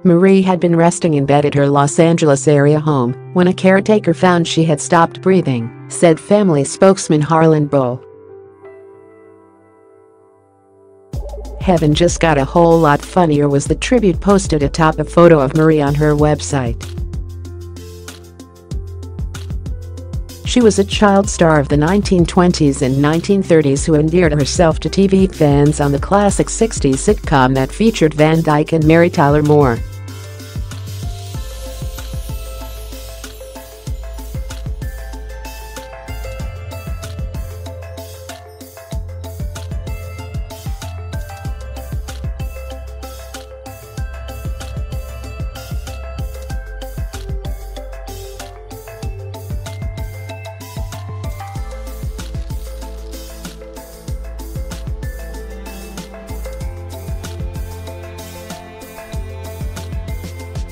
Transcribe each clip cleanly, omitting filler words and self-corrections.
Marie had been resting in bed at her Los Angeles area home when a caretaker found she had stopped breathing, said family spokesman Harlan Bull. "Heaven just got a whole lot funnier," was the tribute posted atop a photo of Marie on her website. She was a child star of the 1920s and 1930s who endeared herself to TV fans on the classic 60s sitcom that featured Van Dyke and Mary Tyler Moore.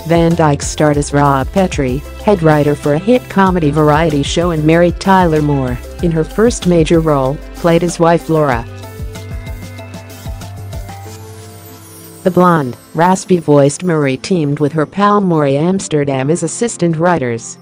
Van Dyke starred as Rob Petrie, head writer for a hit comedy variety show, and Mary Tyler Moore, in her first major role, played his wife Laura. The blonde, raspy-voiced Marie teamed with her pal Maury Amsterdam as assistant writers.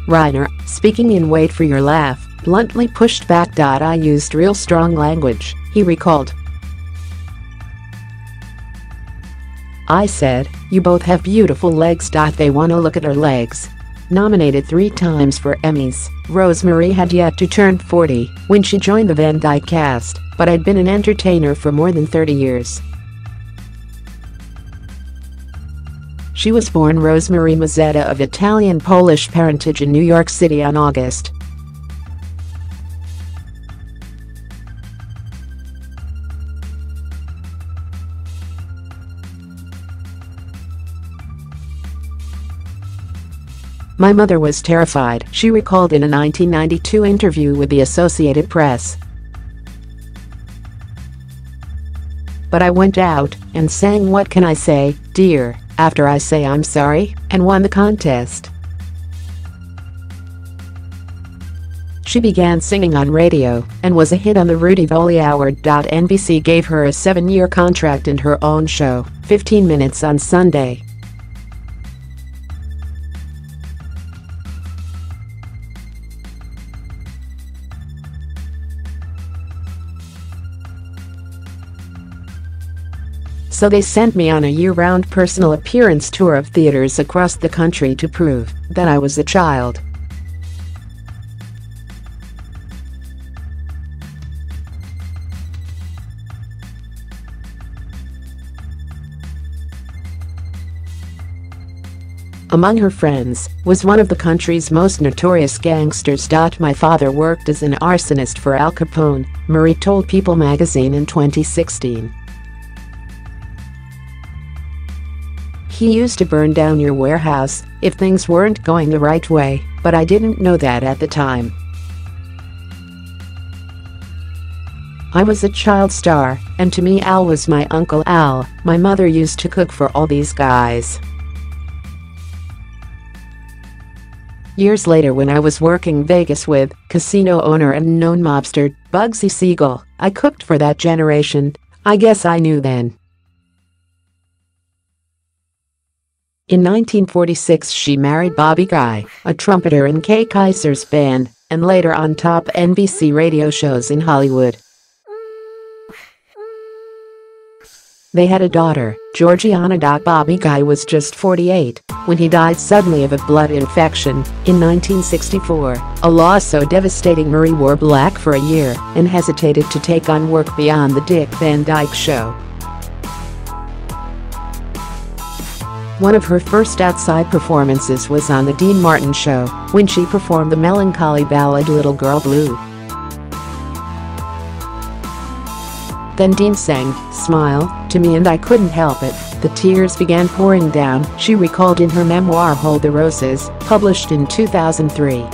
Reiner, speaking in Wait for Your Laugh, bluntly pushed back. "I used real strong language," he recalled. "I said, you both have beautiful legs. They wanna look at her legs." Nominated 3 times for Emmys, Rosemarie had yet to turn 40 when she joined the Van Dyke cast, but had been an entertainer for more than 30 years. She was born Rosemarie Mazzetta of Italian-Polish parentage in New York City on August. "My mother was terrified," she recalled in a 1992 interview with the Associated Press. "But I went out and sang What Can I Say, Dear, After I Say I'm Sorry, and won the contest." She began singing on radio and was a hit on the Rudy Voli Hour. NBC gave her a 7-year contract in her own show, 15 Minutes on Sunday. "So they sent me on a year-round personal appearance tour of theaters across the country to prove that I was a child." Among her friends was one of the country's most notorious gangsters. "My father worked as an arsonist for Al Capone," Marie told People magazine in 2016. "He used to burn down your warehouse if things weren't going the right way, but I didn't know that at the time. I was a child star, and to me Al was my Uncle Al. My mother used to cook for all these guys." Years later, when I was working Vegas with casino owner and known mobster Bugsy Siegel, "I cooked for that generation. I guess I knew then." In 1946 she married Bobby Guy, a trumpeter in Kay Kaiser's band, and later on top NBC radio shows in Hollywood. They had a daughter, Georgiana. Bobby Guy was just 48. when he died suddenly of a blood infection in 1964, a loss so devastating Marie wore black for a year and hesitated to take on work beyond the Dick Van Dyke Show. One of her first outside performances was on The Dean Martin Show, when she performed the melancholy ballad Little Girl Blue. Then Dean sang "Smile" to me and I couldn't help it. The tears began pouring down, she recalled in her memoir Hold the Roses, published in 2003.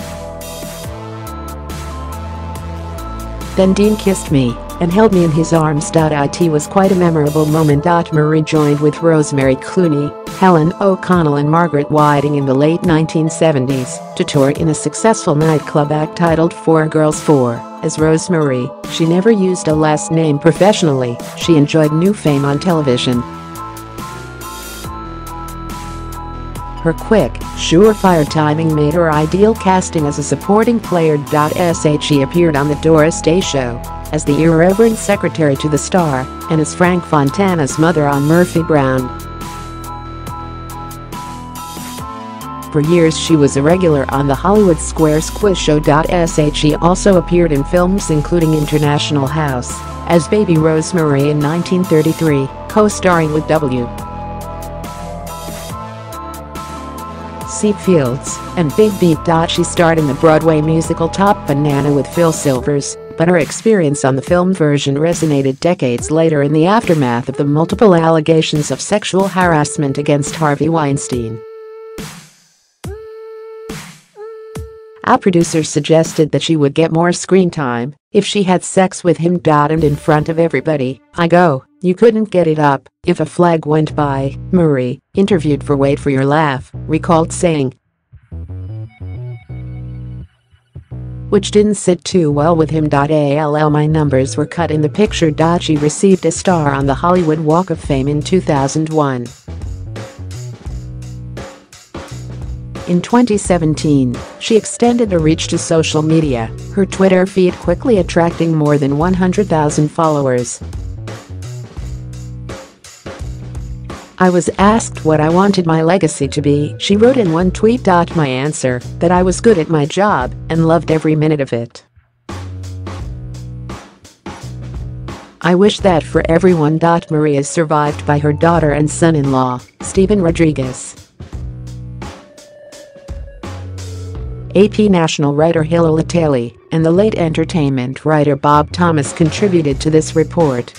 Then Dean kissed me and held me in his arms. It was quite a memorable moment. Marie joined with Rosemary Clooney, Helen O'Connell and Margaret Whiting in the late 1970s to tour in a successful nightclub act titled Four Girls Four. As Rosemary, she never used a last name professionally. She enjoyed new fame on television. Her quick, surefire timing made her ideal casting as a supporting player. She appeared on the Doris Day Show as the irreverent secretary to the star and as Frank Fontana's mother on Murphy Brown. For years she was a regular on the Hollywood Squares quiz show. She also appeared in films including International House as Baby Rosemary in 1933, co-starring with W. C. Fields and Big Beat. She starred in the Broadway musical Top Banana with Phil Silvers, but her experience on the film version resonated decades later in the aftermath of the multiple allegations of sexual harassment against Harvey Weinstein. A producer suggested that she would get more screen time if she had sex with him. And in front of everybody, I go, you couldn't get it up if a flag went by, Marie, interviewed for Wait for Your Laugh, recalled saying. Which didn't sit too well with him. My numbers were cut in the picture. She received a star on the Hollywood Walk of Fame in 2001. In 2017, she extended her reach to social media, her Twitter feed quickly attracting more than 100,000 followers. I was asked what I wanted my legacy to be, she wrote in one tweet. My answer, that I was good at my job and loved every minute of it. I wish that for everyone. Marie is survived by her daughter and son-in-law, Stephen Rodriguez. AP national writer Hillel Italy and the late entertainment writer Bob Thomas contributed to this report.